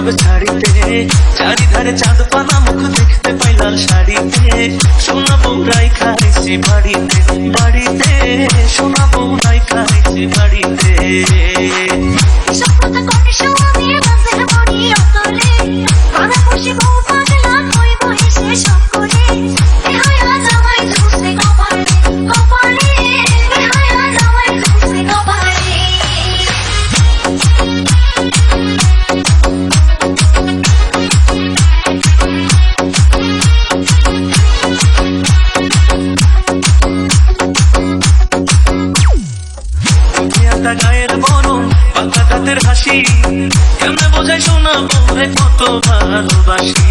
সবে ছাড়িতে, চারিধারে চাঁদ পানা মুখ দেখতে পাই লাল শাড়িতে। সোনা বউরাই খাইছি বাড়িতে বাড়িতে, সোনা বউরাই খাইছি বাড়িতে। গায়ের বরণ বাঁকা দাঁতের হাসি, কেমনে বোঝাই সোনা বউরে কত ভালোবাসি।